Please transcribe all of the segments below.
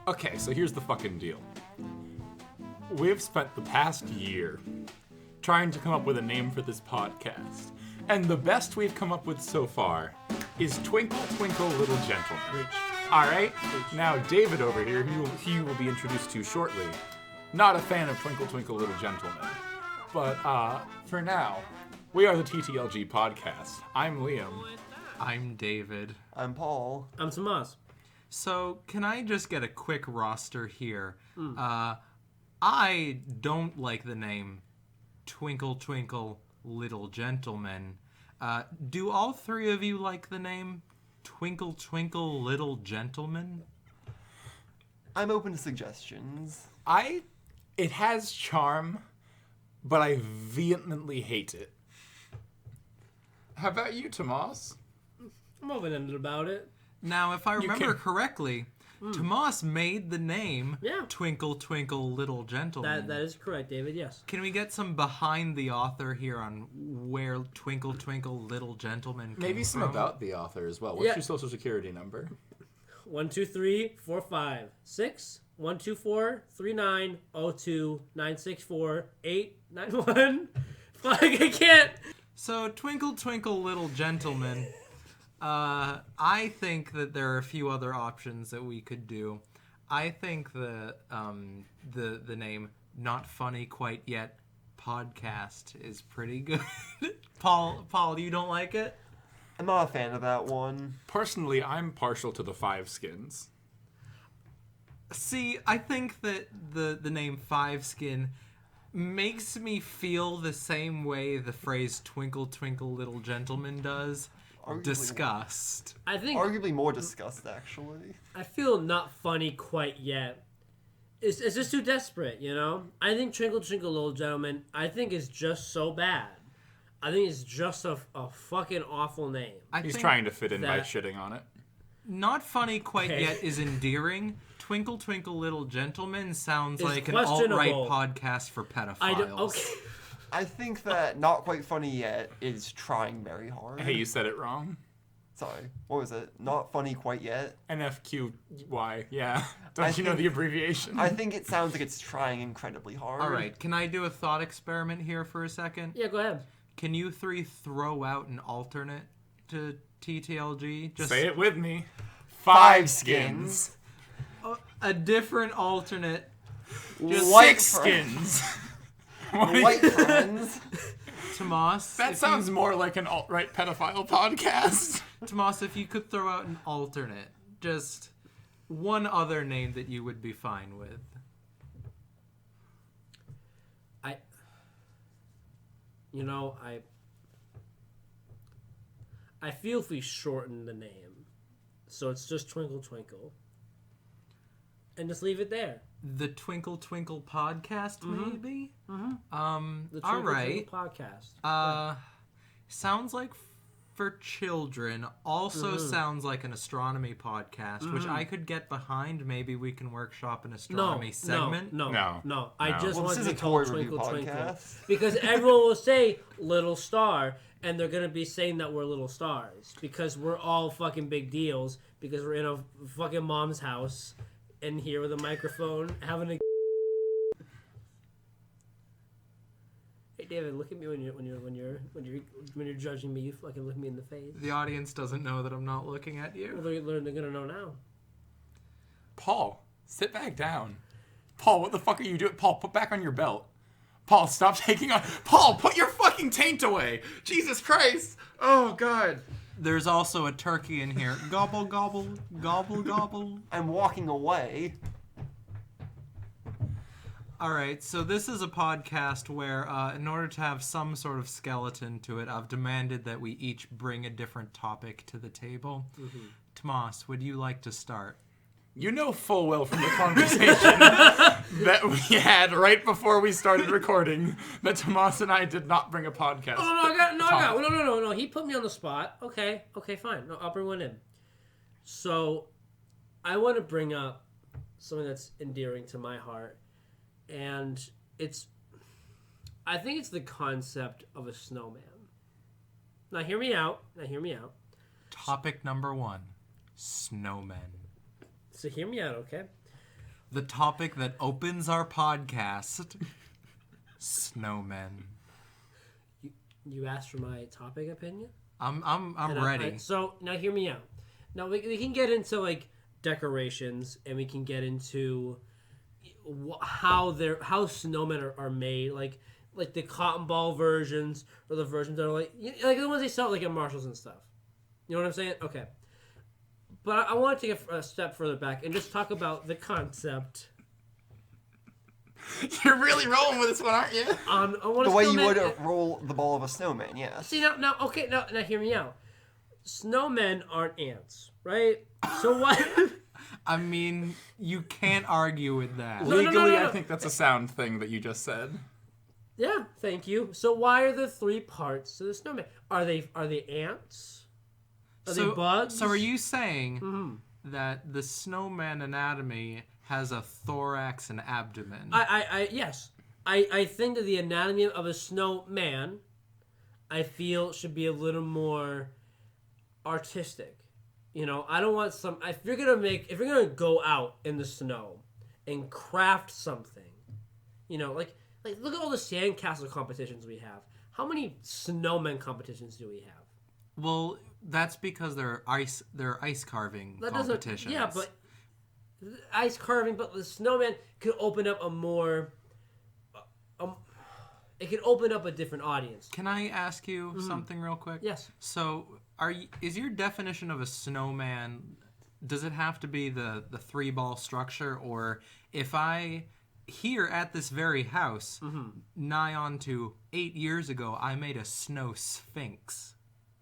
Okay, so here's the fucking deal. We've spent the past year trying to come up with a name for this podcast. And the best we've come up with so far is Twinkle Twinkle Little Gentleman. Alright? Now, David over here, he will be introduced to shortly, not a fan of Twinkle Twinkle Little Gentleman. But, for now, we are the TTLG podcast. I'm Liam. I'm David. I'm Paul. I'm Tomas. So, can I just get a quick roster here? I don't like the name Twinkle Twinkle Little Gentleman. Do all three of you like the name Twinkle Twinkle Little Gentleman? I'm open to suggestions. It has charm, but I vehemently hate it. How about you, Tomas? I'm open-ended about it. Now, if I remember correctly, Tomas made the name Twinkle Twinkle Little Gentleman. That is correct, David, yes. Can we get some behind the author here on where Twinkle Twinkle Little Gentleman came Maybe some from? about the author as well. What's your social security number? 1 2 3 4 5 6 1 2 4 3 9 0 2 9 6 4 8 9 1. Fuck, I can't. So, Twinkle Twinkle Little Gentleman... I think that there are a few other options that we could do. I think the name Not Funny Quite Yet podcast is pretty good. Paul, you don't like it? I'm not a fan of that one. Personally, I'm partial to the Five Skins. See, I think that the name Five Skin makes me feel the same way the phrase Twinkle Twinkle Little Gentleman does. Disgust. I think Arguably more disgust, actually. I feel not funny quite yet. It's just too desperate, you know? I think Twinkle Twinkle Little Gentleman, I think is just so bad. I think it's just a fucking awful name. He's trying to fit in by shitting on it. Not Funny Quite Yet is endearing. Twinkle Twinkle Little Gentleman sounds It's like an alt-right questionable. podcast for pedophiles. Okay. I think that Not Quite Funny Yet is trying very hard. Hey, you said it wrong. Sorry, what was it? Not Funny Quite Yet? NFQY, yeah. Don't you know the abbreviation? I think it sounds like it's trying incredibly hard. All right, can I do a thought experiment here for a second? Yeah, go ahead. Can you three throw out an alternate to TTLG? Just say it with me. Five Skins. A different alternate. Just White Six Skins. White friends. Tomas. That sounds more like an alt-right pedophile podcast. Tomas, if you could throw out an alternate, just one other name that you would be fine with. I feel if we shorten the name, so it's just Twinkle Twinkle, and just leave it there. The Twinkle Twinkle podcast, maybe? The all Twinkle right. Twinkle podcast. Sounds like for children. Also sounds like an astronomy podcast, which I could get behind. Maybe we can workshop an astronomy segment. No. I just Well, want this to is be a called toy review Twinkle Twinkle podcast. because everyone will say Little Star, and they're gonna be saying that we're little stars because we're all fucking big deals because we're in a fucking mom's house and here with a microphone having a. Hey David, look at me when you're judging me. You fucking look me in the face. The audience doesn't know that I'm not looking at you. Well, they're gonna know now. Paul, sit back down. Paul, what the fuck are you doing? Paul, put back on your belt. Paul, stop taking on... Paul, put your fucking taint away. Jesus Christ. Oh, God. There's also a turkey in here. Gobble, gobble, gobble, gobble. I'm walking away. All right, so this is a podcast where, in order to have some sort of skeleton to it, I've demanded that we each bring a different topic to the table. Tomas, would you like to start? You know full well from the conversation that we had right before we started recording that Tomas and I did not bring a podcast. No. He put me on the spot. Okay, fine. No, I'll bring one in. So, I want to bring up something that's endearing to my heart, and I think it's the concept of a snowman. Now, hear me out. Topic number 1, snowmen. So hear me out, okay? The topic that opens our podcast. Snowmen. You asked for my topic opinion? I'm And ready. So now hear me out. Now we can get into like decorations, and we can get into how snowmen are made, like the cotton ball versions or the versions that are like the ones they sell like at Marshalls and stuff. You know what I'm saying? Okay. But I want to take a step further back and just talk about the concept. You're really rolling with this one, aren't you? The way you would roll the ball of a snowman, yeah. See now hear me out. Snowmen aren't ants, right? So what? I mean, you can't argue with that. No. Legally, I think that's a sound thing that you just said. Yeah, thank you. So why are there 3 parts to the snowman? Are they ants? Are they bugs? So are you saying that the snowman anatomy has a thorax and abdomen? Yes. I think that the anatomy of a snowman, I feel, should be a little more artistic. You know, I don't want if you're gonna go out in the snow and craft something, you know, like look at all the sandcastle competitions we have. How many snowman competitions do we have? Well, that's because they're ice carving competitions. Yeah, but ice carving, but the snowman could open up a more. It could open up a different audience. Can I ask you something real quick? Yes. So, is your definition of a snowman? Does it have to be the 3-ball structure, or if I here at this very house, nigh on to 8 years ago, I made a snow sphinx?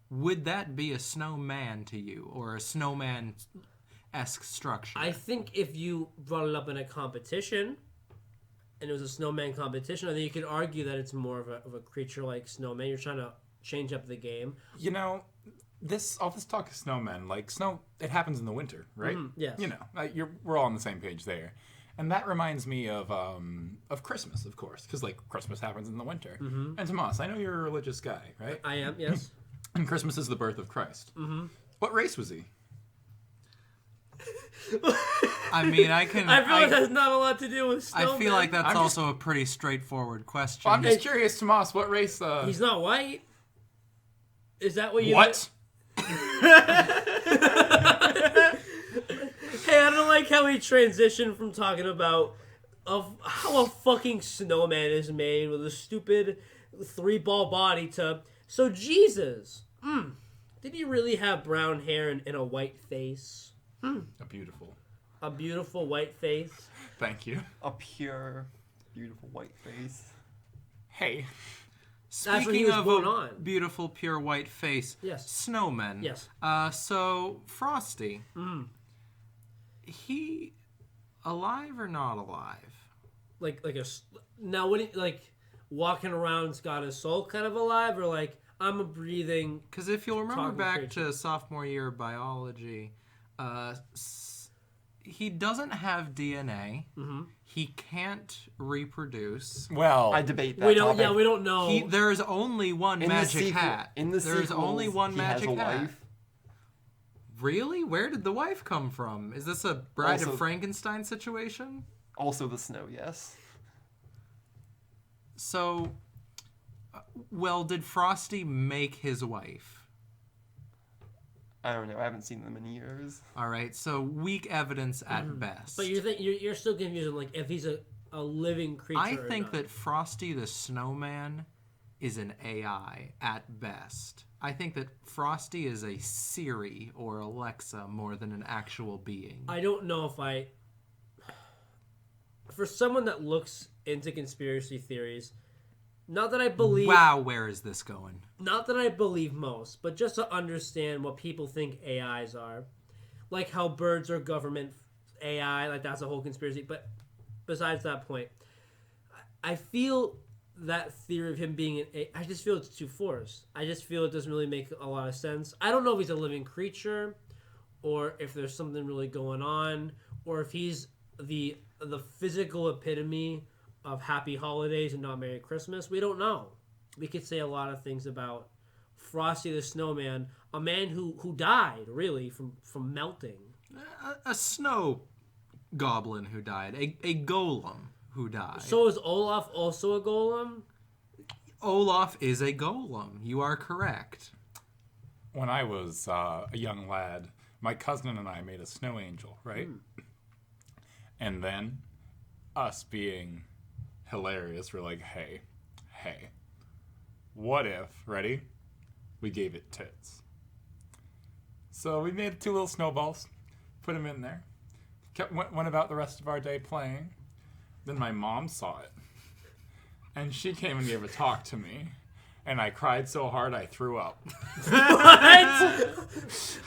Would that be a snowman to you, or a snowman-esque structure? I think if you brought it up in a competition, and it was a snowman competition, I think you could argue that it's more of a creature like snowman. You're trying to change up the game. You know, all this talk of snowmen, like snow, it happens in the winter, right? Yes. You know, we're all on the same page there. And that reminds me of Christmas, of course, because like Christmas happens in the winter. And Tomas, I know you're a religious guy, right? I am, yes. And Christmas is the birth of Christ. What race was he? I mean, I feel like that has not a lot to do with snowman. I feel like that's also a pretty straightforward question. Well, I'm just curious, Tomas, what race? He's not white. Is that what you? What? Hey, I don't like how we transitioned from talking about how a fucking snowman is made with a stupid 3-ball body to so Jesus. Did he really have brown hair and a white face? A beautiful white face. Thank you. A pure, beautiful white face. Hey. Speaking of a beautiful, pure white face, yes. Snowmen. Yes. So Frosty, he alive or not alive? Now what? Walking around's got his soul kind of alive, or like I'm a breathing. Because if you'll remember back to sophomore year of biology, he doesn't have DNA. He can't reproduce. Well, I debate that. We don't know. There is only one magic hat. There is only one magic hat. Wife. Really? Where did the wife come from? Is this a Bride of Frankenstein situation? Also the snow, yes. So, did Frosty make his wife? I don't know. I haven't seen them in years. All right, so weak evidence at best. But you're still confusing, like, if he's a living creature. I think that Frosty the Snowman is an AI at best. I think that Frosty is a Siri or Alexa more than an actual being. I don't know if for someone that looks into conspiracy theories, not that I believe... Wow, where is this going? Not that I believe most, but just to understand what people think AIs are. Like how birds are government AI, like that's a whole conspiracy. But besides that point, I feel that theory of him being an AI, I just feel it's too forced. I just feel it doesn't really make a lot of sense. I don't know if he's a living creature, or if there's something really going on, or if he's the physical epitome of Happy Holidays and not Merry Christmas. We don't know. We could say a lot of things about Frosty the Snowman, a man who died, really, from melting. A snow goblin who died. A golem who died. So is Olaf also a golem? Olaf is a golem. You are correct. When I was a young lad, my cousin and I made a snow angel, right? And then, us being hilarious, we're like, hey, what if, ready? We gave it tits. So we made 2 little snowballs, put them in there, went about the rest of our day playing. Then my mom saw it, and she came and gave a talk to me. And I cried so hard I threw up. What?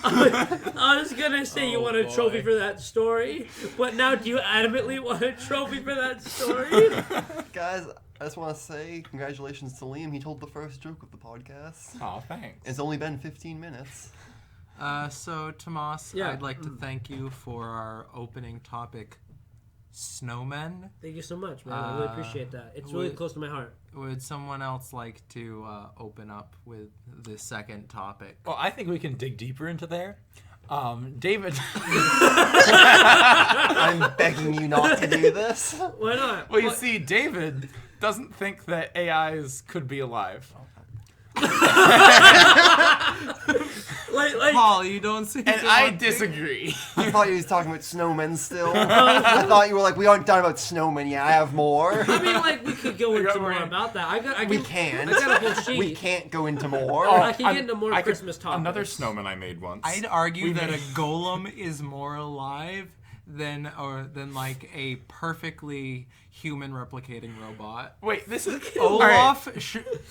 I was gonna say you want a trophy for that story, but now do you adamantly want a trophy for that story? Guys, I just want to say congratulations to Liam. He told the first joke of the podcast. Aw, thanks. It's only been 15 minutes. So, Tomas, Yeah. I'd like to thank you for our opening topic, Snowmen. Thank you so much, man. I really appreciate that. It's really close to my heart. Would someone else like to open up with the second topic? Well, I think we can dig deeper into there. David. I'm begging you not to do this. Why not? Well, you see, David doesn't think that AIs could be alive. Like, Paul, you don't seem And to I want to- disagree. I thought you was talking about snowmen still. I thought you were like, we aren't done about snowmen yet. I have more. I mean, like, we could go into more more. about that. We can't. I got a whole sheet. We can't go into more. I can get into more I could- Christmas topics. Another snowman I made once. I'd argue We that made- a golem is more alive than like a perfectly human replicating robot. Wait, this is... Olaf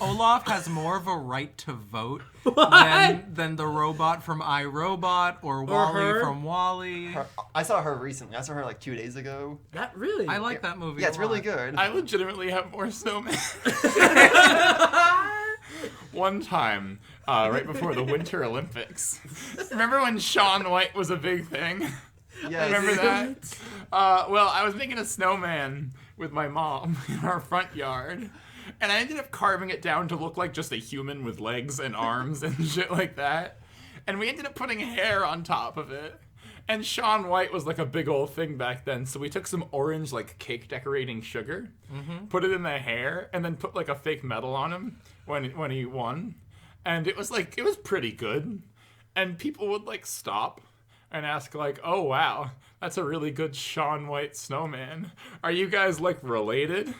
Olaf has more of a right to vote than the robot from iRobot or Wally her. from Wally. I saw her recently. I saw her like 2 days ago. That really? I like that movie. Yeah, a it's really lot. good. I legitimately have more snowmen. One time, right before the Winter Olympics. Remember when Shaun White was a big thing? Yeah, Remember that? Well, I was making a snowman with my mom in our front yard, and I ended up carving it down to look like just a human with legs and arms and shit like that. And we ended up putting hair on top of it. And Shaun White was like a big old thing back then, so we took some orange like cake decorating sugar, put it in the hair, and then put like a fake medal on him when he won. And it was pretty good. And people would like stop and ask like, "Oh wow, that's a really good Shaun White snowman. Are you guys like related?"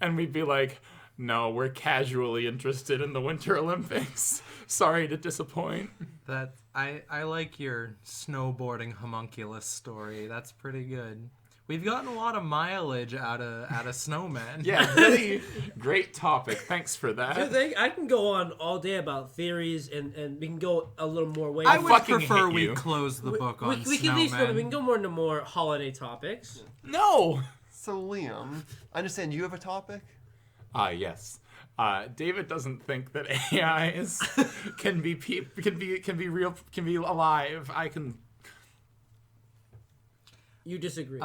And we'd be like, "No, we're casually interested in the Winter Olympics. Sorry to disappoint." That I like your snowboarding homunculus story. That's pretty good. We've gotten a lot of mileage out of snowmen. Yeah, really great topic. Thanks for that. Dude, I can go on all day about theories, and we can go a little more way. I would fucking prefer hate we you. close the book on we can at least we snowmen. can go more into more holiday topics. No. So Liam, I understand you have a topic. Yes. David doesn't think that AIs can be real, can be alive. I can. You disagree.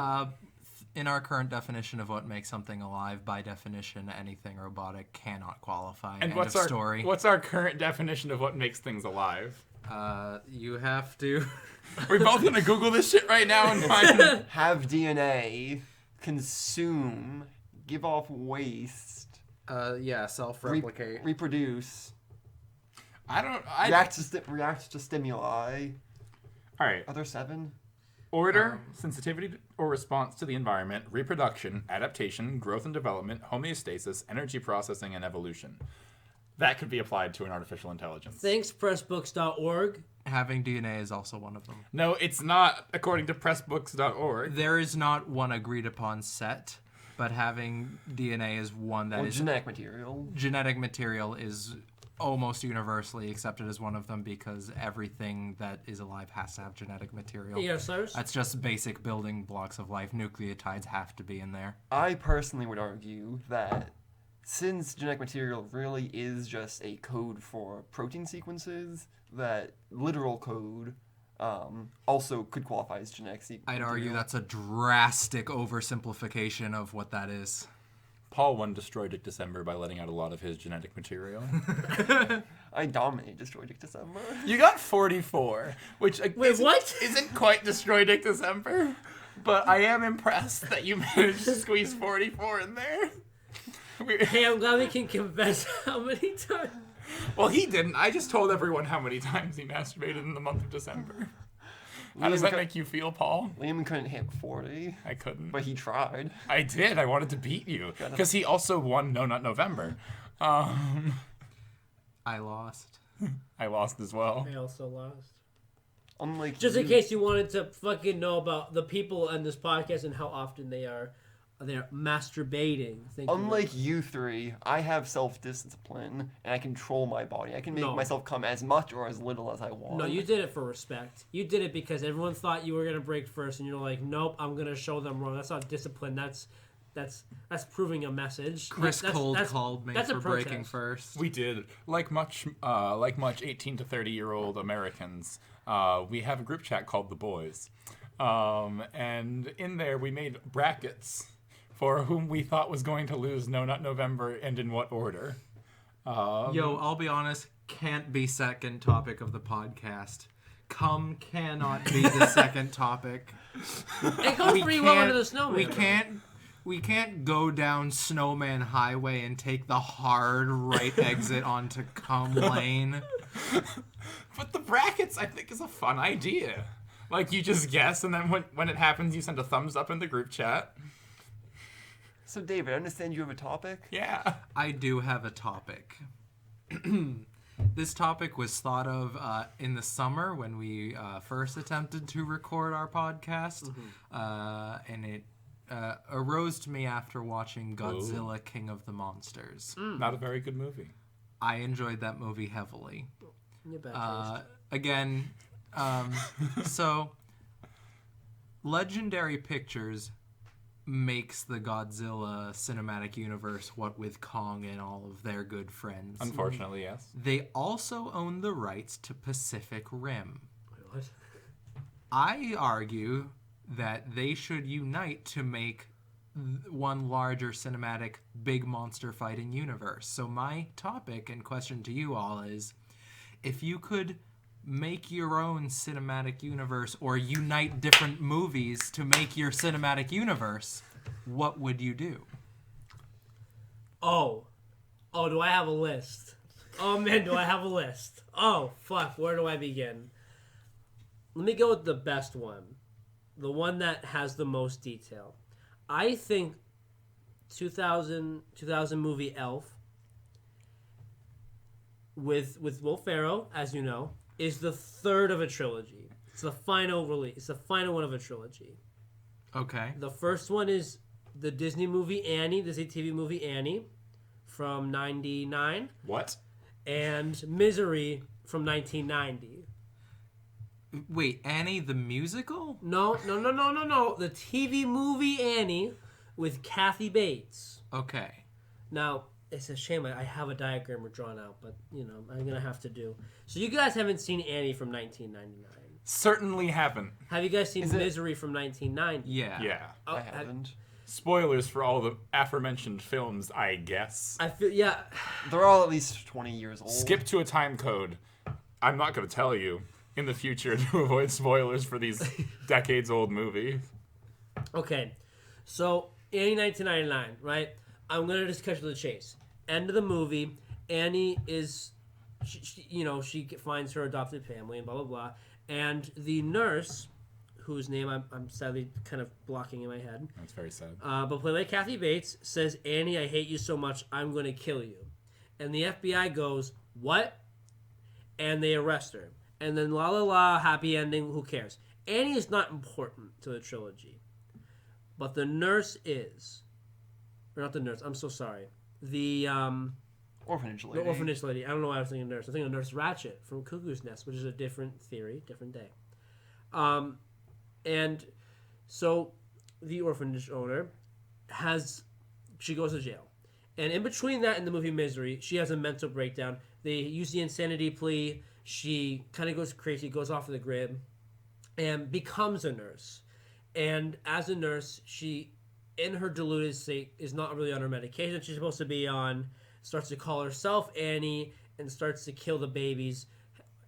In our current definition of what makes something alive, by definition, anything robotic cannot qualify. And End what's of our story. what's our current definition of what makes things alive? You have to. We're both gonna Google this shit right now and find. Have DNA, consume, give off waste, Yeah, self-replicate. reproduce, I react to stimuli. All right. Are there 7? Order, sensitivity or response to the environment, reproduction, adaptation, growth and development, homeostasis, energy processing, and evolution. That could be applied to an artificial intelligence. Thanks, pressbooks.org. Having DNA is also one of them. No, it's not, according to pressbooks.org. There is not one agreed upon set, but having DNA is one that Or is genetic material. genetic material is almost universally accepted as one of them because everything that is alive has to have genetic material. Yeah, Cyrus? That's just basic building blocks of life. Nucleotides have to be in there. I personally would argue that since genetic material really is just a code for protein sequences, that literal code also could qualify as genetic sequence. I'd argue that's a drastic oversimplification of what that is. Paul won Destroyed December by letting out a lot of his genetic material. I dominate Destroyed December. You got 44, which Wait, what? isn't quite Destroyed December. But I am impressed that you managed to squeeze 44 in there. Hey, I'm glad we can confess how many times. Well, he didn't. I just told everyone how many times he masturbated in the month of December. How does that make you feel, Paul? Liam couldn't hit 40. I couldn't. But he tried. I did. I wanted to beat you. Because he also won No Nut November. I lost. I lost as well. I also lost. Unlike Just you, in case you wanted to fucking know about the people on this podcast and how often they're masturbating. Unlike you three, I have self-discipline, and I control my body. I can make myself come as much or as little as I want. No, you did it for respect. You did it because everyone thought you were gonna break first, and you're like, nope, I'm gonna show them wrong. That's not discipline. That's proving a message. Chris That's- cold that's- called me that's a for breaking protest. first. We did. Like much 18 to 30-year-old Americans, we have a group chat called The Boys. And in there we made brackets for whom we thought was going to lose No Nut November and in what order. Yo, I'll be honest, can't be second topic of the podcast. Cum cannot be the second topic. It goes pretty well under the snowman. We can't go down Snowman Highway and take the hard right exit onto Cum Lane. But the brackets, I think, is a fun idea. Like, you just guess, and then when it happens, you send a thumbs up in the group chat. So, David, I understand you have a topic? Yeah. I do have a topic. This topic was thought of in the summer when we first attempted to record our podcast, and it arose to me after watching Godzilla King of the Monsters. Not a very good movie. I enjoyed that movie heavily. You bad taste. Again, so Legendary Pictures makes the Godzilla cinematic universe, what with Kong and all of their good friends. Unfortunately, yes. They also own the rights to Pacific Rim. Wait, what? I argue that they should unite to make one larger cinematic big monster fighting universe. So my topic and question to you all is, if you could make your own cinematic universe or unite different movies to make your cinematic universe, what would you do? Oh, do I have a list? Oh man, do I have a list? Oh fuck, where do I begin? Let me go with the best one. The one that has the most detail. I think 2000 movie Elf with Will Ferrell, as you know, is the third of a trilogy. It's the final release. It's the final one of a trilogy. Okay. The first one is the Disney movie Annie, Disney TV movie Annie from 99, What? and Misery from 1990. Wait, Annie the musical? No. The TV movie Annie with Kathy Bates. Okay. Now, it's a shame I have a diagram drawn out, but, I'm going to have to do. So you guys haven't seen Annie from 1999. Certainly haven't. Have you guys seen Is it- Misery from 1990? Yeah. Yeah. Oh, I haven't. Spoilers for all the aforementioned films, I guess. I feel, yeah. They're all at least 20 years old. Skip to a time code. I'm not going to tell you in the future to avoid spoilers for these decades-old movies. Okay, so Annie 1999, right? I'm gonna just cut to the chase. End of the movie. Annie is, she finds her adopted family and blah blah blah. And the nurse, whose name I'm sadly kind of blocking in my head, That's very sad. but played by Kathy Bates, says, "Annie, I hate you so much, I'm gonna kill you." And the FBI goes, "What?" And they arrest her. And then la la la, happy ending, who cares? Annie is not important to the trilogy. But the nurse is. Or not the nurse, I'm so sorry. The Orphanage lady. the orphanage lady. I don't know why I was thinking nurse. I'm thinking of Nurse Ratched from Cuckoo's Nest, which is a different theory, different day. And so the orphanage owner she goes to jail. And in between that and the movie Misery, she has a mental breakdown. They use the insanity plea. She kind of goes crazy, goes off the grid, and becomes a nurse. And as a nurse, she, in her deluded state, is not really on her medication she's supposed to be on, starts to call herself Annie, and starts to kill the babies.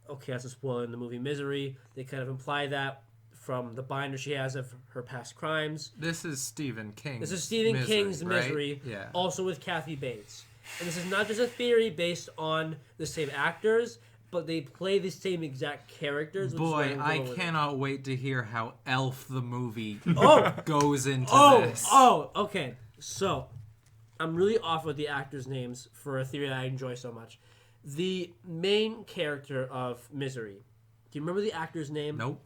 Okay, that's a spoiler in the movie Misery. They kind of imply that from the binder she has of her past crimes. This is Stephen King. This is Stephen King's right? Misery, Yeah. also with Kathy Bates. And this is not just a theory based on the same actors, but they play the same exact characters. which is why Boy, I'm I going with it. cannot wait to hear how Elf the movie Oh, goes into this. Okay. So, I'm really off with the actors' names for a theory that I enjoy so much. The main character of Misery. Do you remember the actor's name? Nope.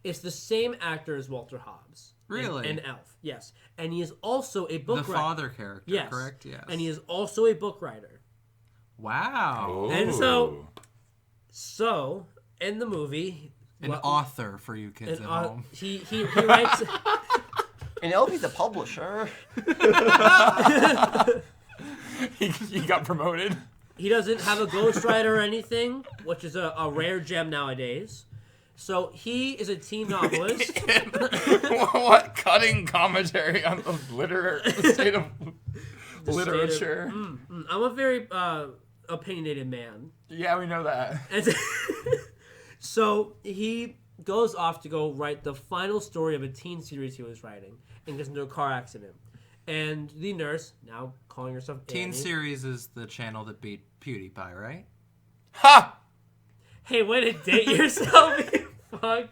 It's the same actor as Walter Hobbs. Really? In Elf, yes. And he is also a book The writer. father character, Yes. correct? Yes. And he is also a book writer. Wow. And so in the movie, An author for you kids at home. he writes. And Elfie's a publisher. he got promoted. He doesn't have a ghostwriter or anything, which is a rare gem nowadays. So he is a teen novelist. What cutting commentary on the state of literature. I'm a very opinionated man. Yeah, we know that. And so he goes off to go write the final story of a teen series he was writing and gets into a car accident. And the nurse, now calling herself Teen Annie. Series is the channel that beat PewDiePie, right? Ha! Hey, way to date yourself, you fuck.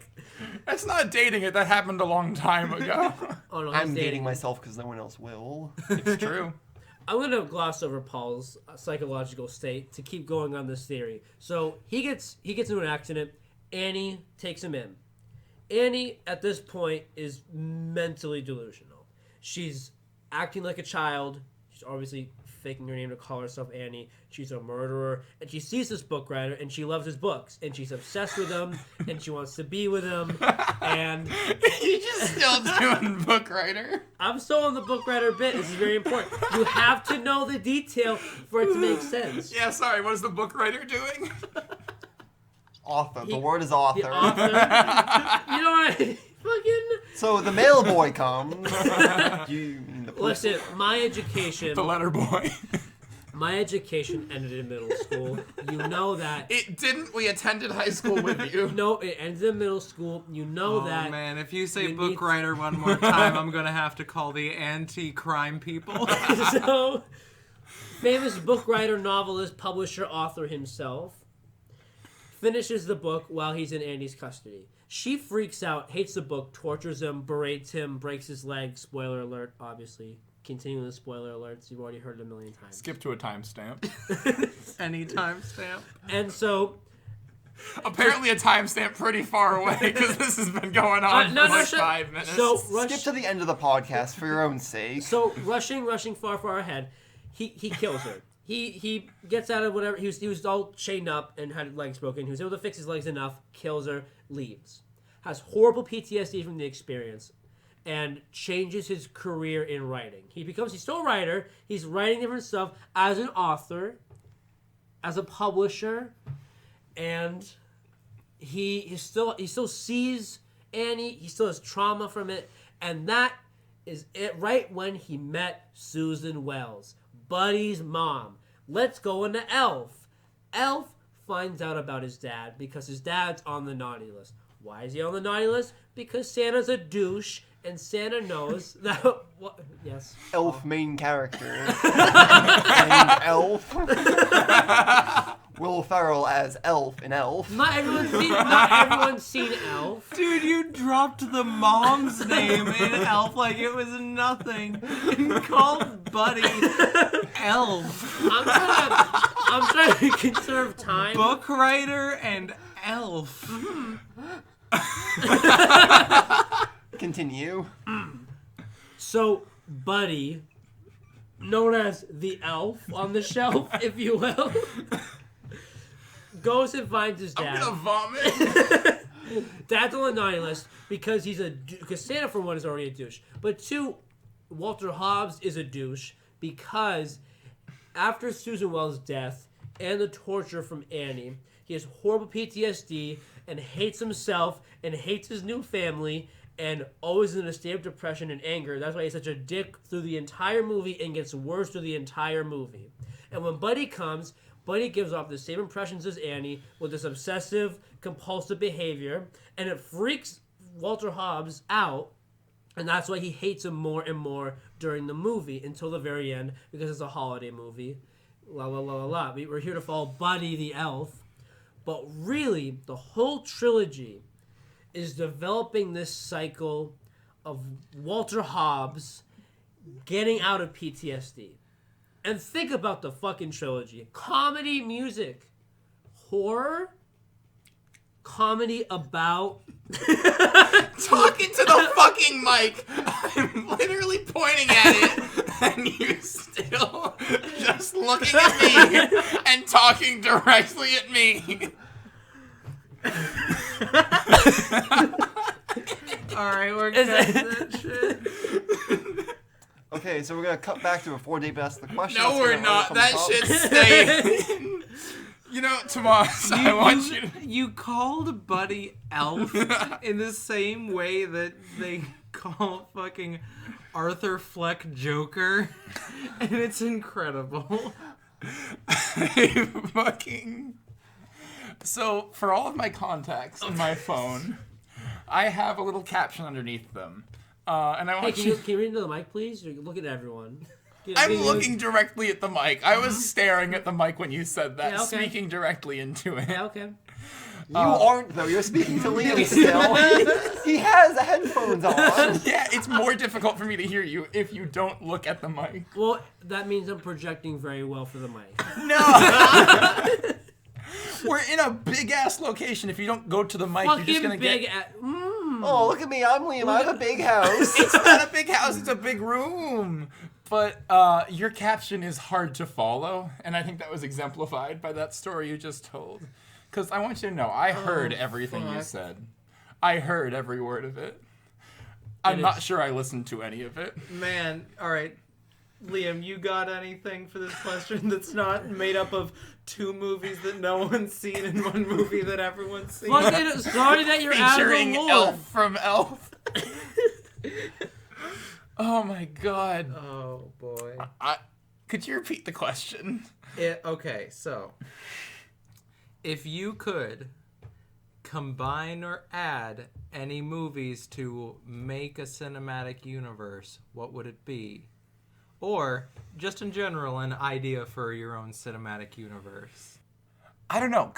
That's not dating it. That happened a long time ago. Oh no, I'm he's dating myself because no one else will. It's true. I'm going to gloss over Paul's psychological state to keep going on this theory. So he gets into an accident. Annie takes him in. Annie, at this point, is mentally delusional. She's acting like a child. She's obviously faking her name to call herself Annie. She's a murderer. And she sees this book writer, and she loves his books. And she's obsessed with him, and she wants to be with him. And You just still doing book writer. I'm still on the book writer bit. This is very important. You have to know the detail for it to make sense. Yeah, sorry. What is the book writer doing? Author. The word is author. The author. You know what? Fucking. So the mail boy comes. You mean the person? Listen, my education. The letter boy. My education ended in middle school. You know that. It didn't. We attended high school with you. No, it ended in middle school. You know that. Oh man, if you say you need book writer one more time, I'm gonna have to call the anti-crime people. So, famous book writer, novelist, publisher, author himself finishes the book while he's in Andy's custody. She freaks out, hates the book, tortures him, berates him, breaks his leg. Spoiler alert, obviously. Continuing the spoiler alerts, you've already heard it a million times. Skip to a timestamp. Any timestamp. And so, Apparently a timestamp pretty far away because this has been going on for like 5 minutes. So, Skip to the end of the podcast for your own sake. So rushing far ahead, he kills her. He gets out of whatever he was all chained up and had legs broken. He was able to fix his legs enough, kills her, leaves. Has horrible PTSD from the experience, and changes his career in writing. He's still a writer. He's writing different stuff as an author, as a publisher, and he still sees Annie. He still has trauma from it, and that is it. Right when he met Susan Wells, Buddy's mom. Let's go into Elf. Elf finds out about his dad because his dad's on the naughty list. Why is he on the naughty list? Because Santa's a douche, and Santa knows that. What? Yes. Elf main character. named Elf. Will Ferrell as Elf in Elf. Not everyone's seen Elf. Dude, you dropped the mom's name in Elf like it was nothing and called Buddy Elf. I'm trying to conserve time. Book writer and Elf. Continue. So, Buddy, known as the elf on the shelf, if you will, goes and finds his dad. I'm gonna vomit. Dad's on the naughty list because because Santa, for one, is already a douche. But two, Walter Hobbs is a douche because after Susan Wells' death and the torture from Annie, he has horrible PTSD and hates himself and hates his new family and always in a state of depression and anger. That's why he's such a dick through the entire movie and gets worse through the entire movie. And when Buddy comes, Buddy gives off the same impressions as Annie with this obsessive, compulsive behavior, and it freaks Walter Hobbs out, and that's why he hates him more and more during the movie until the very end, because it's a holiday movie. La la la la la. We're here to follow Buddy the Elf, but really, the whole trilogy is developing this cycle of Walter Hobbs getting out of PTSD. And think about the fucking trilogy. Comedy, music, horror, comedy about... Talking to the fucking mic. I'm literally pointing at it, and you still just looking at me and talking directly at me. Alright, we're cutting that shit. Okay, so we're gonna cut back to before Dave asked the question. No, we're not. That shit's staying. You know, Tomas, I want you to... You called Buddy Elf in the same way that they call fucking Arthur Fleck Joker, and it's incredible. Fucking... So, for all of my contacts in my phone, I have a little caption underneath them. And I want Can you read into the mic, please? You're looking at everyone. I'm looking directly at the mic. I was staring at the mic when you said that, Yeah, okay. speaking directly into it. Yeah, okay. You aren't, though. You're speaking to Liam still. He has the headphones on. Yeah, it's more difficult for me to hear you if you don't look at the mic. Well, that means I'm projecting very well for the mic. No! We're in a big-ass location. If you don't go to the mic, you're just going to get... Oh, look at me. I'm Liam. I have a big house. It's not a big house. It's a big room. But your caption is hard to follow, and I think that was exemplified by that story you just told. Because I want you to know, I heard everything you said. I heard every word of it. I'm not sure I listened to any of it. Man, alright. Liam, you got anything for this question that's not made up of 2 movies that no one's seen and 1 movie that everyone's seen? Fucking sorry that you're out of the Featuring loop. Elf from Elf. Oh my god. Oh, boy. Could you repeat the question? Okay, so... If you could combine or add any movies to make a cinematic universe, what would it be? Or, just in general, an idea for your own cinematic universe. I don't know.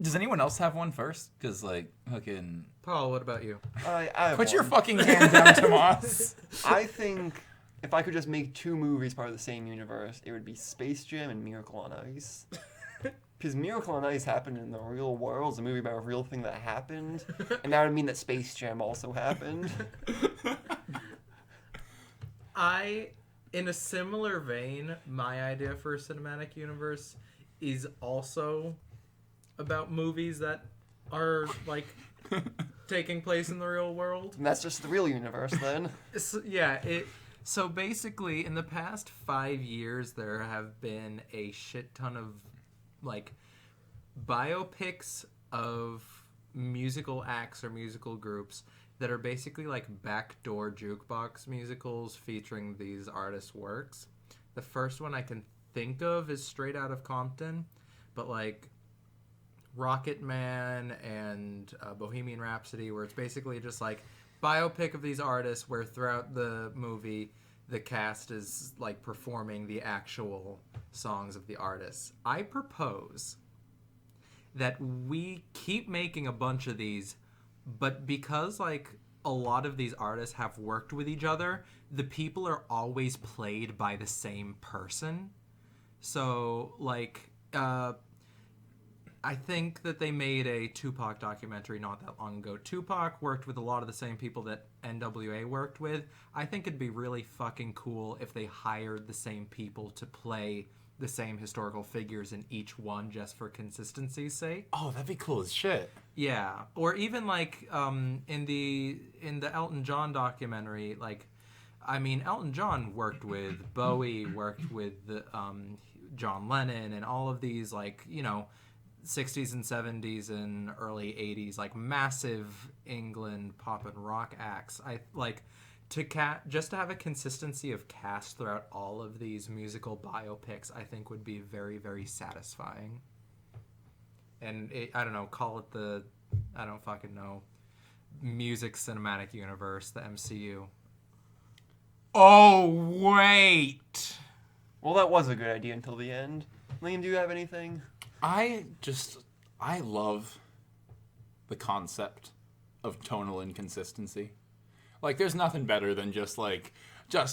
Does anyone else have one first? Because, fucking... Paul, what about you? I have Put your one. fucking hand down, Tomas. I think if I could just make 2 movies part of the same universe, it would be Space Jam and Miracle on Ice. Because Miracle on Ice happened in the real world. It's a movie about a real thing that happened. And that would mean that Space Jam also happened. In a similar vein, my idea for a cinematic universe is also about movies that are, taking place in the real world. And that's just the real universe, then. So basically, in the past 5 years, there have been a shit ton of, biopics of musical acts or musical groups that are basically backdoor jukebox musicals featuring these artists' works. The first one I can think of is Straight Outta Compton, but Rocket Man and Bohemian Rhapsody, where it's basically just biopic of these artists where throughout the movie the cast is performing the actual songs of the artists. I propose that we keep making a bunch of these, but because a lot of these artists have worked with each other, the people are always played by the same person. So I think that they made a Tupac documentary not that long ago. Tupac worked with a lot of the same people that NWA worked with. I think it'd be really fucking cool if they hired the same people to play the same historical figures in each one just for consistency's sake. Oh, that'd be cool as shit. Yeah. Or even in the Elton John documentary, Elton John worked with Bowie, worked with John Lennon, and all of these 60s and 70s and early 80s massive England pop and rock acts. Just to have a consistency of cast throughout all of these musical biopics, I think would be very, very satisfying. and I don't know, call it I don't fucking know, music cinematic universe, the MCU. Oh, wait. Well, that was a good idea until the end. Liam, do you have anything? I love the concept of tonal inconsistency. Like, there's nothing better than just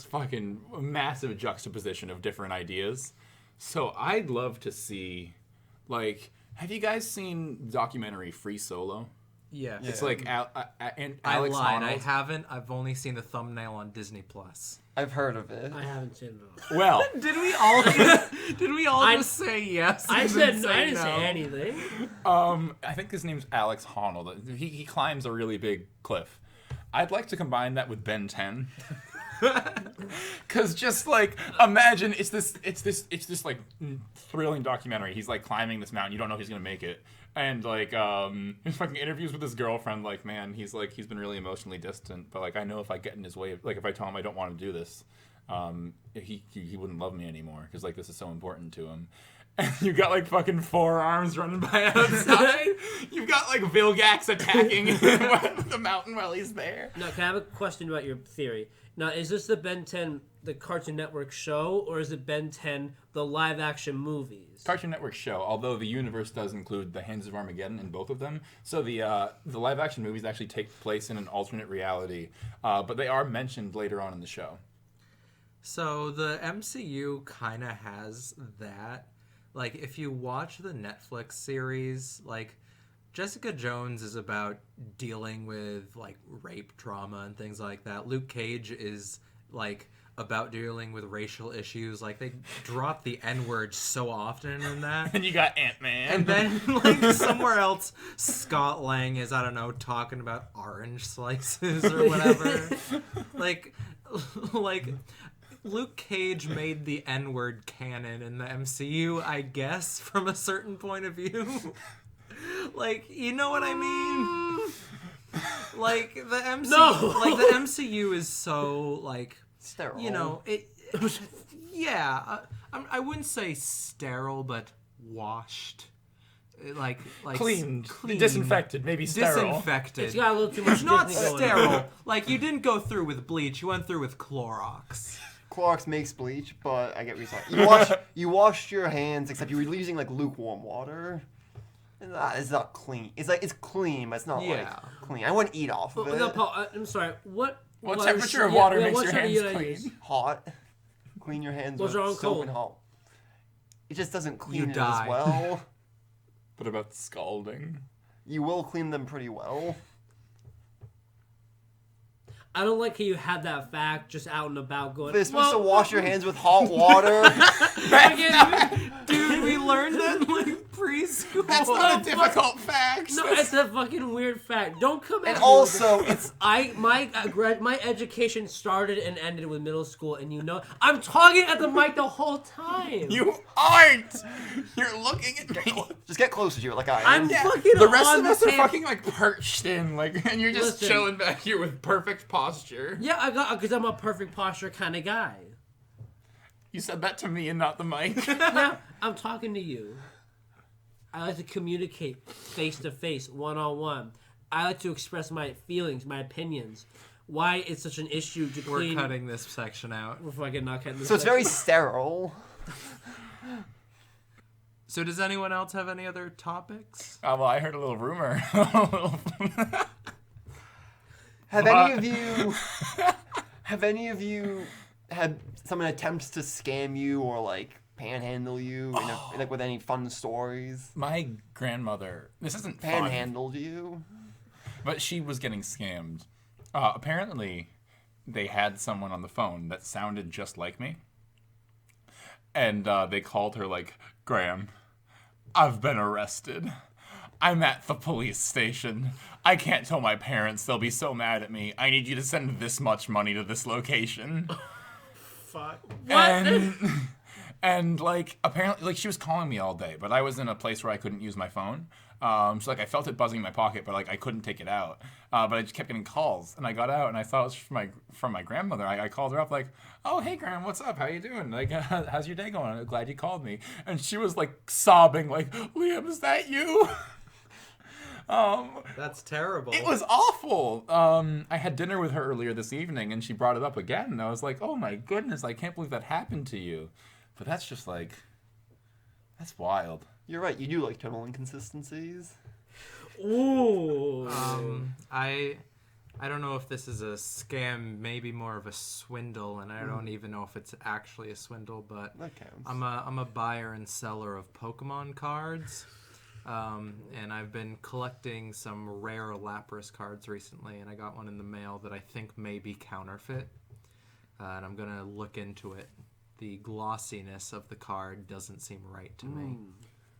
fucking massive juxtaposition of different ideas. So I'd love to see, have you guys seen the documentary Free Solo? Yeah. It's Yeah. and I Alex lied. Honnold. I haven't. I've only seen the thumbnail on Disney Plus. I've heard of it. I haven't seen it. Well, Did we all just say yes? I and said then I didn't no? say anything. I think his name's Alex Honnold. He climbs a really big cliff. I'd like to combine that with Ben 10. Cause just imagine it's this thrilling documentary. He's climbing this mountain. You don't know if he's gonna make it. And his fucking interviews with his girlfriend, man, he's been really emotionally distant. But I know if I get in his way, if I tell him I don't want to do this, he wouldn't love me anymore. Cause this is so important to him. And you got fucking forearms running by outside. You've got Vilgax attacking the mountain while he's there. Now, can I have a question about your theory? Now, is this the Ben 10, the Cartoon Network show, or is it Ben 10, the live-action movies? Cartoon Network show, although the universe does include the Hands of Armageddon in both of them. So the live-action movies actually take place in an alternate reality, but they are mentioned later on in the show. So the MCU kind of has that. If you watch the Netflix series, Jessica Jones is about dealing with rape trauma and things like that. Luke Cage is about dealing with racial issues. They drop the N-word so often in that. And you got Ant-Man. And then somewhere else, Scott Lang is, I don't know, talking about orange slices or whatever. Luke Cage made the N-word canon in the MCU, I guess, from a certain point of view. You know what I mean? The MCU, No! The MCU is so, Sterile. you know, it. Yeah, I wouldn't say sterile, but washed. Cleaned, clean. disinfected, maybe sterile. Disinfected. It's got a little too much Not Disney going on. sterile. You didn't go through with bleach. You went through with Clorox. Clorox makes bleach, but I get what you're saying. You washed your hands, except you were using lukewarm water. It's not clean. It's clean, but it's not clean. I wouldn't eat off of it. No, Paul, I'm sorry. What temperature of water makes what your should hands you clean? use? Hot. Clean your hands What's with wrong soap cold? and hot. It just doesn't clean You it die. as well. What about scalding? You will clean them pretty well. I don't like how you had that fact just out and about going. They're supposed to well, wash your hands with hot water. Dude, we learned that in preschool. That's not a difficult fact. No, it's a fucking weird fact. Don't come at And me also, with this. My education started and ended with middle school, and I'm talking at the mic the whole time. You aren't. You're looking at me. just get closer to it like I am. I'm fucking The rest on of the us are table. fucking perched in, and you're just Listen. chilling back here with perfect posture. Yeah, because I'm a perfect posture kind of guy. You said that to me and not the mic. Yeah, I'm talking to you. I like to communicate face to face, one on one. I like to express my feelings, my opinions. Why it's such an issue to We're clean. cutting this section out. We're fucking not cutting this. So it's section. very sterile. So does anyone else have any other topics? Well, I heard a little rumor. Have any of you had someone attempts to scam you or panhandle you with any fun stories? My grandmother, this isn't fun, Panhandled you? but she was getting scammed. Apparently, they had someone on the phone that sounded just like me. And they called her Graham, I've been arrested. I'm at the police station. I can't tell my parents. They'll be so mad at me. I need you to send this much money to this location. Fuck. What? And apparently, she was calling me all day, but I was in a place where I couldn't use my phone. So like I felt it buzzing in my pocket, but like I couldn't take it out. But I just kept getting calls, and I got out, and I thought it was from my grandmother. I called her up like, "Oh, hey, Grandma, what's up? How you doing? Like, how's your day going? I'm glad you called me." And she was like sobbing, like, "Liam, is that you?" That's terrible. It was awful. I had dinner with her earlier this evening, and she brought it up again, and I was like, "Oh my goodness, I can't believe that happened to you." But that's just like, that's wild. You're right. You do like tonal inconsistencies. Ooh. I don't know if this is a scam, maybe more of a swindle, and I don't even know if it's actually a swindle, but That counts. I'm a buyer and seller of Pokemon cards. And I've been collecting some rare Lapras cards recently, and I got one in the mail that I think may be counterfeit. And I'm gonna look into it. The glossiness of the card doesn't seem right to me.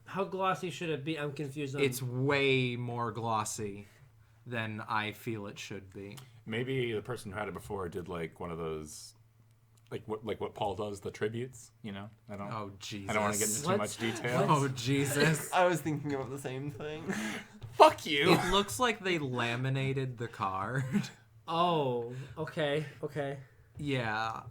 How glossy should it be? I'm confused. It's way more glossy than I feel it should be. Maybe the person who had it before did like one of those, like what Paul does, the tributes. You know, I don't. Oh Jesus! I don't want to get into too What? much detail. Oh Jesus! I was thinking of the same thing. Fuck you. It looks like they laminated the card. Oh, okay. Yeah,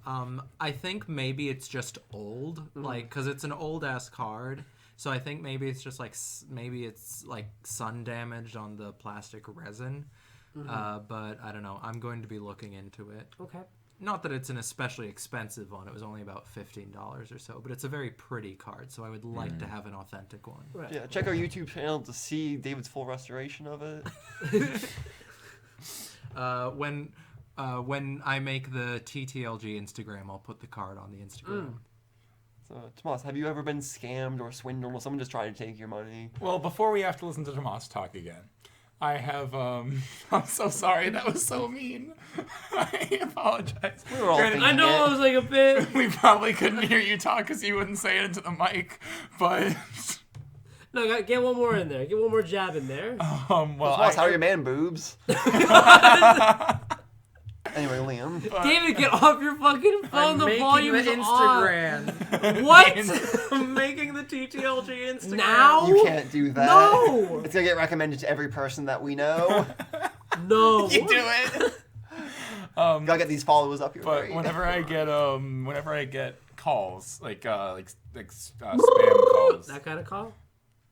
I think maybe it's just old, like, because it's an old-ass card, so I think maybe it's just, like, maybe it's, like, sun damaged on the plastic resin, but I don't know. I'm going to be looking into it. Okay. Not that it's an especially expensive one. It was only about $15 or so, but it's a very pretty card, so I would like to have an authentic one. Right. Yeah, check our YouTube channel to see David's full restoration of it. When I make the TTLG Instagram, I'll put the card on the Instagram. So, Tomas, have you ever been scammed or swindled or someone just tried to take your money? Well, before we have to listen to Tomas talk again, I have, I'm so sorry. That was so mean. I apologize. We were all Granted, thinking I know it was like a bit. we probably couldn't hear you talk because you wouldn't say it into the mic, but, No, get one more in there. Get one more jab in there. well, Tomas, how are your man boobs? Anyway, Liam. David, get off your fucking phone. The volume is on. Instagram. What? I'm making the TTLG Instagram. Now? You can't do that. No. It's gonna get recommended to every person that we know. No. you do it. Gotta get these followers up your But rate. whenever I get calls, like spam calls. That kind of call?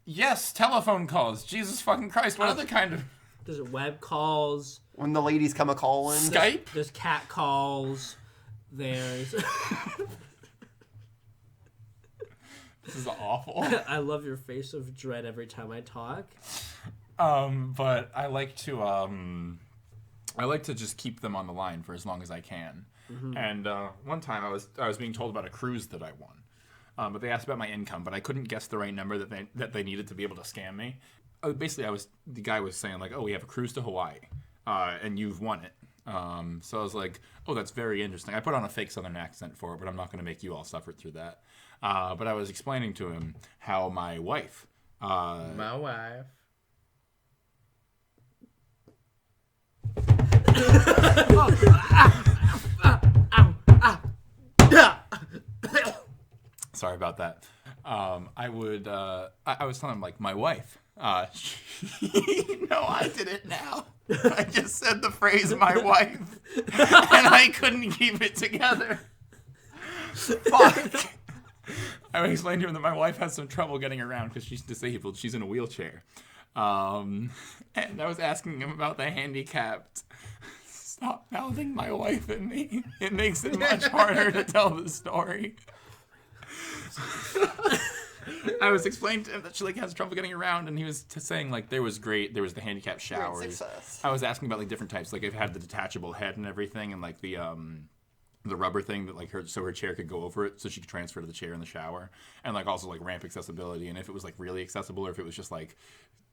Yes, telephone calls. Jesus fucking Christ, what other kind of There's web calls. When the ladies come a calling. Skype? There's cat calls. There's. This is awful. I love your face of dread every time I talk. But I like to just keep them on the line for as long as I can. And one time I was being told about a cruise that I won. But they asked about my income, but I couldn't guess the right number that they needed to be able to scam me. Basically, the guy was saying like, "Oh, we have a cruise to Hawaii, and you've won it." So I was like, "Oh, that's very interesting." I put on a fake Southern accent for it, but I'm not going to make you all suffer through that. But I was explaining to him how my wife. My wife. Sorry about that. I was telling him like my wife. No, I did it now. I just said the phrase "my wife," and I couldn't keep it together. Fuck. I explained to him that my wife has some trouble getting around because she's disabled. She's in a wheelchair. And I was asking him about the handicapped. Stop mouthing my wife at me. It makes it much harder to tell the story. I was explaining to him that she like has trouble getting around, and he was saying like there was the handicapped showers. Great success. I was asking about like different types, like it had the detachable head and everything, and like the rubber thing that like her chair could go over it, so she could transfer to the chair in the shower, and like also like ramp accessibility, and if it was like really accessible or if it was just like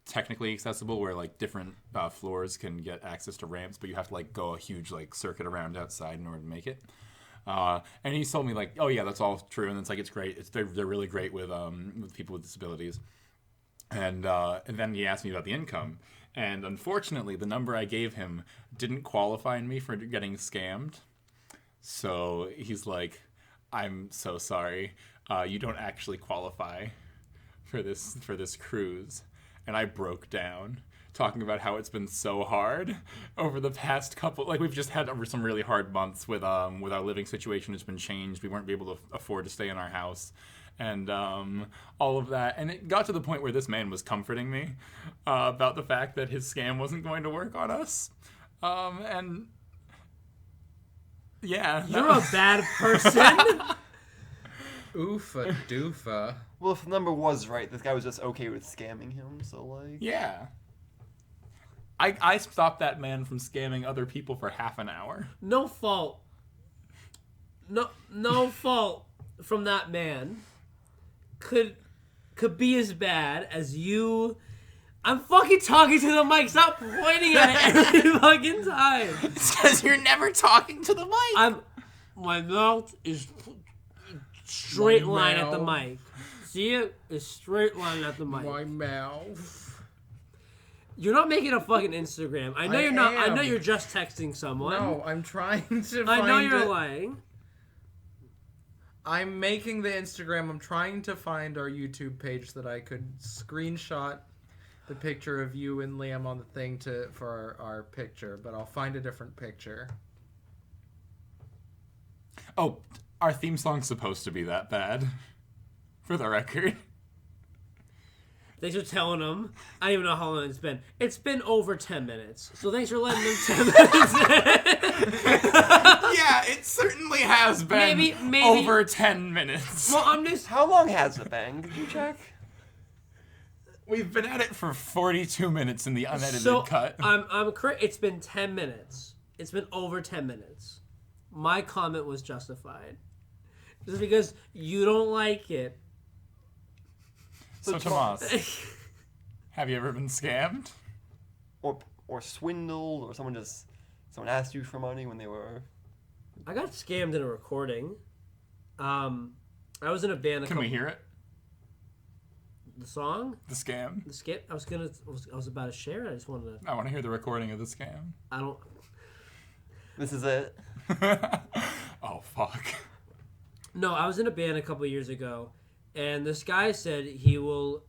technically accessible, where like different floors can get access to ramps, but you have to like go a huge like circuit around outside in order to make it. And he told me like, oh yeah, that's all true, and it's like it's great. They're really great with people with disabilities. And then he asked me about the income, and unfortunately, the number I gave him didn't qualify me for getting scammed. So he's like, I'm so sorry, you don't actually qualify for this cruise. and I broke down, talking about how it's been so hard over the past couple. Like, we've just had over some really hard months with our living situation has been changed. We weren't able to afford to stay in our house, and all of that. And it got to the point where this man was comforting me about the fact that his scam wasn't going to work on us. And yeah, You're a bad person. Oofa doofa. Well, if the number was right, this guy was just okay with scamming him, so, like... yeah. I stopped that man from scamming other people for half an hour. No fault. No fault from that man could be as bad as you. I'm fucking talking to the mic. Stop pointing at it every fucking time. It's because you're never talking to the mic. My mouth is straight My line at the mouth. mic. See it? It's straight line at the mic. My mouth. You're not making a fucking Instagram. I know I you're not. I am. know you're just texting someone. No, I'm trying to find I know you're it. lying. I'm making the Instagram. I'm trying to find our YouTube page that I could screenshot the picture of you and Liam on the thing for our picture, but I'll find a different picture. Oh, our theme song's supposed to be that bad. For the record. Thanks for telling them. I don't even know how long it's been. It's been over 10 minutes. So thanks for letting them 10 minutes. Yeah, it certainly has been Maybe- over 10 minutes. Well, I'm just. How long has it been? Did you check? We've been at it for 42 minutes in the unedited So cut. I'm correct. It's been 10 minutes. It's been over 10 minutes. My comment was justified. Just because you don't like it. So, Tomas, have you ever been scammed? Or swindled, or someone asked you for money when they were... I got scammed in a recording. I was in a band. Can we hear it? The song? The scam? The skit? I was about to share it. I just wanted to. I want to hear the recording of the scam. I don't. This is it. Oh, fuck. No, I was in a band a couple years ago, and this guy said he will.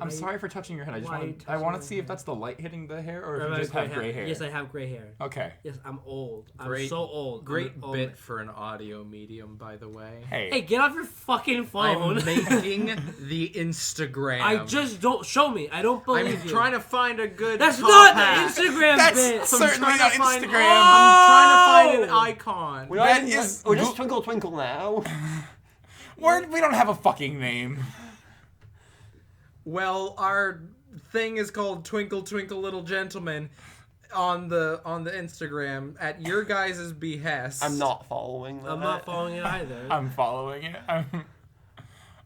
I'm sorry for touching your head. why are you I want touching to see my if that's the light hitting the hair or Or if you I just have gray hair. Yes, I have gray hair. Okay. Yes, I'm old. Great- I'm so old. Great I'm an old bit man. for an audio medium, by the way. Hey, get off your fucking phone. I'm making the Instagram. I just don't show me. I don't believe I'm you. trying to find a good. That's top not hat. the Instagram That's bit. certainly not Instagram. I'm trying to find an icon. We're That not is- we're just Twinkle Twinkle now. We don't have a fucking name. Well, our thing is called Twinkle Twinkle Little Gentleman on the Instagram at your guys' behest. I'm not following that. I'm not following it either. I'm following it.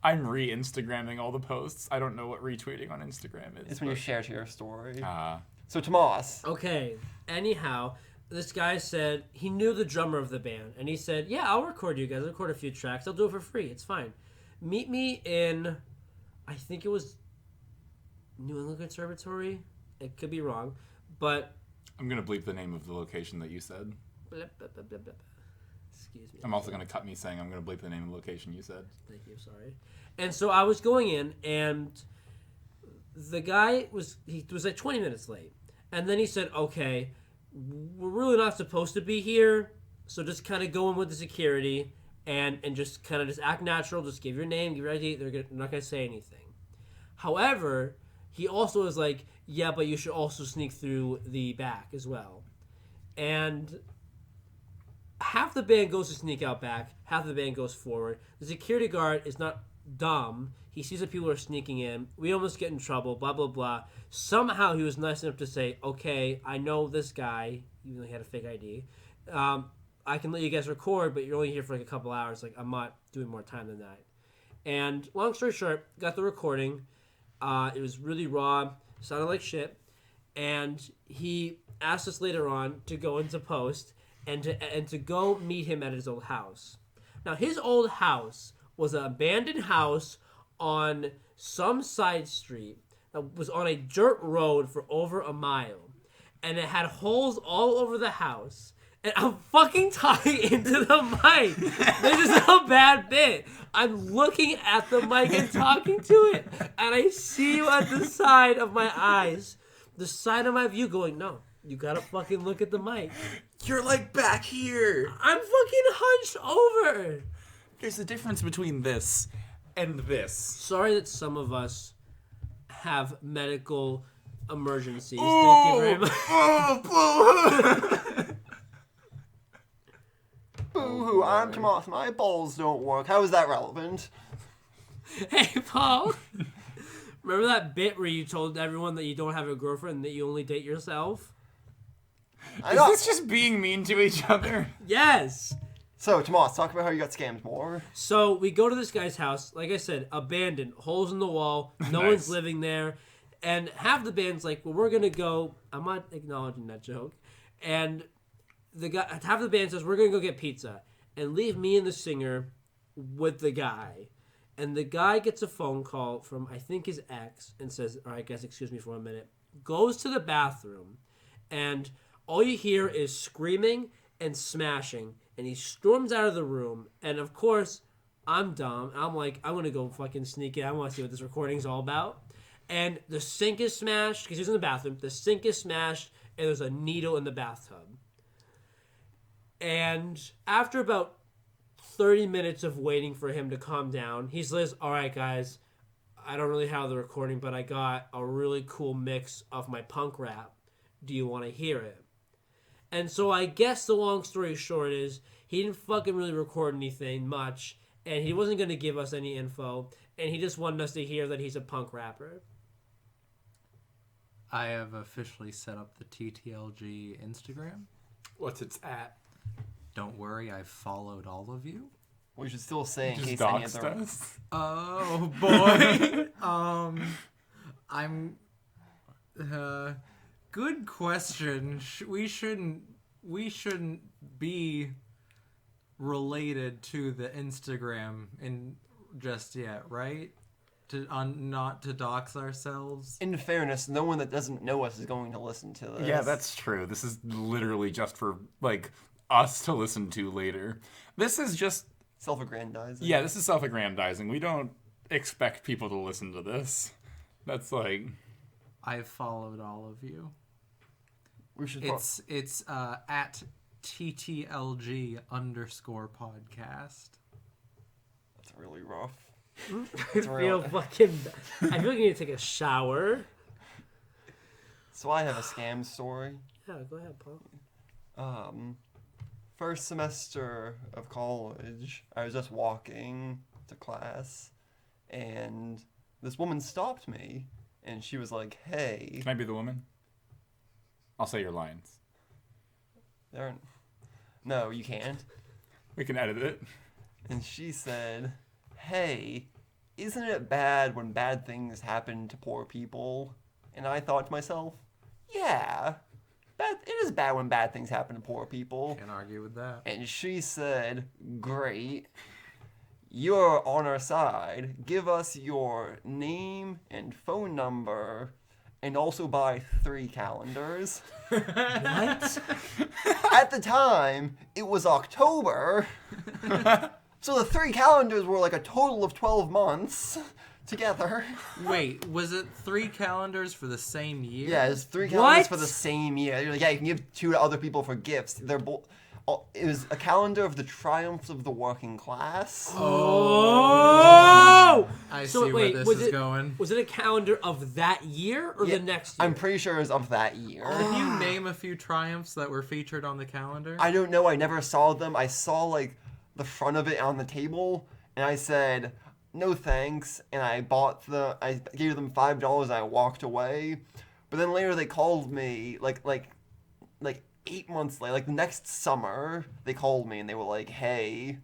I'm re-Instagramming all the posts. I don't know what retweeting on Instagram is. It's when you share to your story. Ah. So Tomas, Okay. Anyhow, this guy said he knew the drummer of the band, and he said, "Yeah, I'll record you guys. I'll record a few tracks. I'll do it for free. It's fine. Meet me in, I think it was New England Conservatory. It could be wrong, but I'm gonna bleep the name of the location that you said. blah, blah, blah, blah, blah. Excuse me. I'm also gonna cut me saying I'm gonna bleep the name of the location you said. Thank you. Sorry. And so I was going in, and the guy was like 20 minutes late, and then he said, "Okay, we're really not supposed to be here, so just kind of go in with the security and just kind of just act natural. Just give your name, give your ID. They're not gonna say anything." However, he also was like, "Yeah, but you should also sneak through the back as well," and half the band goes to sneak out back, half the band goes forward. The security guard is not dumb. He sees that people are sneaking in. We almost get in trouble, blah, blah, blah. Somehow he was nice enough to say, "Okay, I know this guy," even though he had a fake ID. "I can let you guys record, but you're only here for like a couple hours. Like, I'm not doing more time than that." And long story short, got the recording. It was really raw, sounded like shit. And he asked us later on to go into post and to go meet him at his old house. Now, his old house was an abandoned house on some side street that was on a dirt road for over a mile. And it had holes all over the house. and I'm fucking talking into the mic. This is a bad bit. I'm looking at the mic and talking to it, and I see you at the side of my eyes, the side of my view going, no, you gotta fucking look at the mic. You're like back here. I'm fucking hunched over. There's a difference between this and this. Sorry that some of us have medical emergencies. Thank you very much. Boo-hoo, I'm Tomas. My balls don't work. How is that relevant? Hey, Paul. Remember that bit where you told everyone that you don't have a girlfriend and that you only date yourself? Is this just being mean to each other? Yes. So, Tomas, talk about how you got scammed more. So we go to this guy's house, like I said, abandoned, holes in the wall, no Nice. one's living there, and half the band's like, well, we're gonna go. I'm not acknowledging that joke, and the guy, half the band says, we're gonna go get pizza, and leave me and the singer with the guy, and the guy gets a phone call from I think his ex and says, all right, guys, excuse me for a minute, goes to the bathroom, and all you hear is screaming and smashing, and he storms out of the room, and of course, I'm dumb. I'm like, I'm gonna go fucking sneak in. I want to see what this recording's all about. And the sink is smashed, because he's in the bathroom. The sink is smashed, and there's a needle in the bathtub. And after about 30 minutes of waiting for him to calm down, he says, all right, guys, I don't really have the recording, but I got a really cool mix of my punk rap. Do you want to hear it? And so I guess the long story short is he didn't fucking really record anything much, and he wasn't going to give us any info, and he just wanted us to hear that he's a punk rapper. I have officially set up the TTLG Instagram. What's its at? Don't worry, I've followed all of you. We should still say in Just case any doxed other... us? Oh boy. I'm good question. We shouldn't be related to the Instagram in just yet, right? Not to dox ourselves. In fairness, no one that doesn't know us is going to listen to this. Yeah, that's true. This is literally just for, like, us to listen to later. This is just... Self-aggrandizing. Yeah, this is self-aggrandizing. We don't expect people to listen to this. That's like... I've followed all of you. We should... It's at TTLG _podcast. That's really rough. I feel fucking... I feel like you need to take a shower. So I have a scam story. Yeah, go ahead, Paul. First semester of college, I was just walking to class, and this woman stopped me, and she was like, hey... Can I be the woman? I'll say your lines. No, you can't. We can edit it. And she said, hey, isn't it bad when bad things happen to poor people? And I thought to myself, yeah, it is bad when bad things happen to poor people. Can't argue with that. And she said, great, you're on our side. Give us your name and phone number, and also buy 3 calendars. What? At the time, it was October. So the 3 calendars were like a total of 12 months together. Wait, was it 3 calendars for the same year? Yeah, it's 3 calendars What? for the same year. You're like, yeah, you can give 2 to other people for gifts. They're both. It was a calendar of the triumphs of the working class. Oh! I So, see wait, where this was is it- going. Was it a calendar of that year or Yeah, the next year? I'm pretty sure it was of that year. Can you name a few triumphs that were featured on the calendar? I don't know. I never saw them. I saw like the front of it on the table, and I said no thanks. And I gave them $5. And I walked away. But then later they called me like 8 months later, like the next summer. They called me and they were like, "Hey,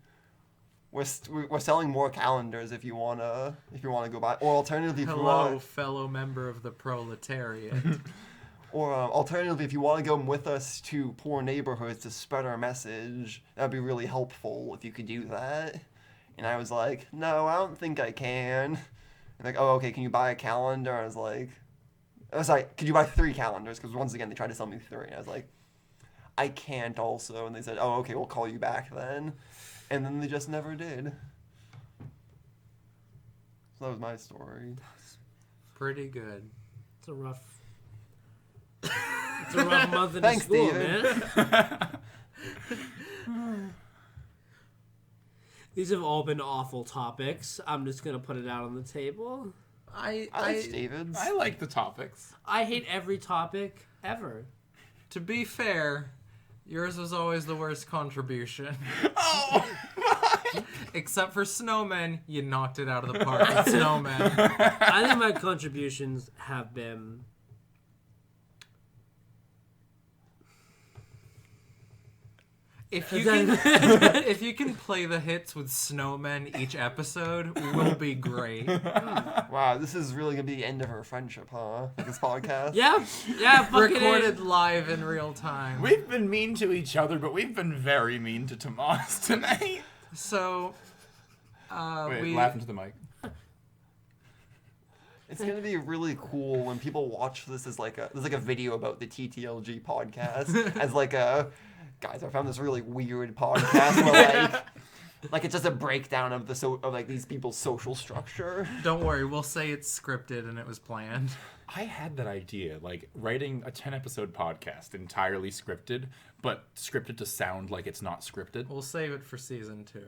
we're selling more calendars if you wanna go buy, or alternatively if you Hello, want, fellow member of the proletariat. or alternatively if you want to go with us to poor neighborhoods to spread our message, that'd be really helpful if you could do that." And I was like, "No, I don't think I can." And like, "Oh, okay, can you buy a calendar?" I was like, "Could you buy 3 calendars?" Because once again they tried to sell me 3. And I was like, I can't also. And they said, oh, okay, we'll call you back then. And then they just never did. So that was my story. Pretty good. It's a rough. It's a rough month in Thanks, school, David. man. These have all been awful topics. I'm just gonna put it out on the table. I like David's. I like the topics. I hate every topic ever. To be fair, yours was always the worst contribution. Oh, Except for Snowmen, you knocked it out of the park with Snowmen. I think my contributions have been. If you can play the hits with Snowmen each episode, will be great. Wow, this is really gonna be the end of our friendship, huh? This podcast. Yeah, fucking Recorded live in real time. we've been mean to each other, but we've been very mean to Tomas tonight. So, Wait, laugh into the mic. It's gonna be really cool when people watch this as like there's like a video about the TTLG podcast as like a guys. I found this really weird podcast where like it's just a breakdown of of like these people's social structure. Don't worry, we'll say it's scripted and it was planned. I had that idea, like writing a 10-episode podcast entirely scripted, but scripted to sound like it's not scripted. We'll save it for season 2.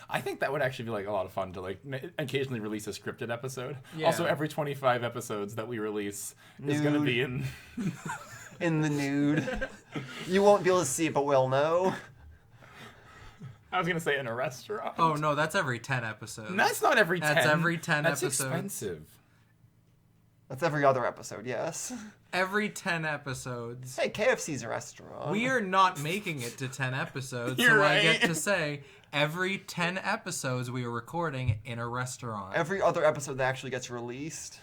I think that would actually be like a lot of fun to like occasionally release a scripted episode. Yeah. Also, every 25 episodes that we release is going to be in In the nude. You won't be able to see it, but we'll know. I was going to say in a restaurant. Oh no, that's every 10 episodes. That's not every 10. That's every 10 That's episodes. expensive. That's every other episode, yes. Every 10 episodes. Hey, KFC's a restaurant. We are not making it to 10 episodes, You're so right. I get to say every 10 episodes we are recording in a restaurant. Every other episode that actually gets released.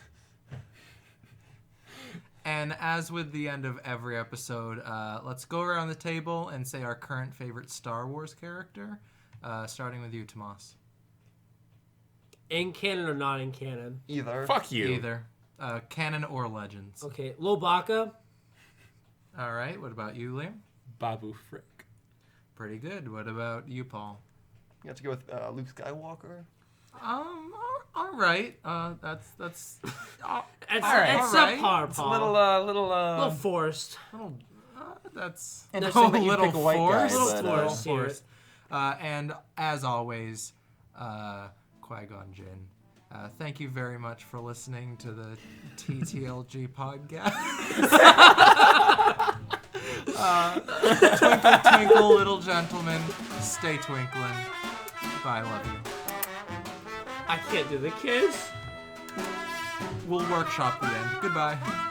And as with the end of every episode, let's go around the table and say our current favorite Star Wars character, starting with you, Tomas. In canon or not in canon? Either. Fuck you. Either. Canon or Legends. Okay, Lobaka. All right, what about you, Liam? Babu Frick. Pretty good. What about you, Paul? You have to go with Luke Skywalker. All right. That's It's All right. it's Alright. subpar, It's a Paul. little forced. little. That's Interesting that you pick a white guy, forced. but, Little forced here. And as always, Qui-Gon Jinn. Thank you very much for listening to the TTLG podcast. Twinkle, twinkle, little gentlemen, stay twinkling. Bye, love you. I can't do the kiss. We'll workshop the end. Goodbye.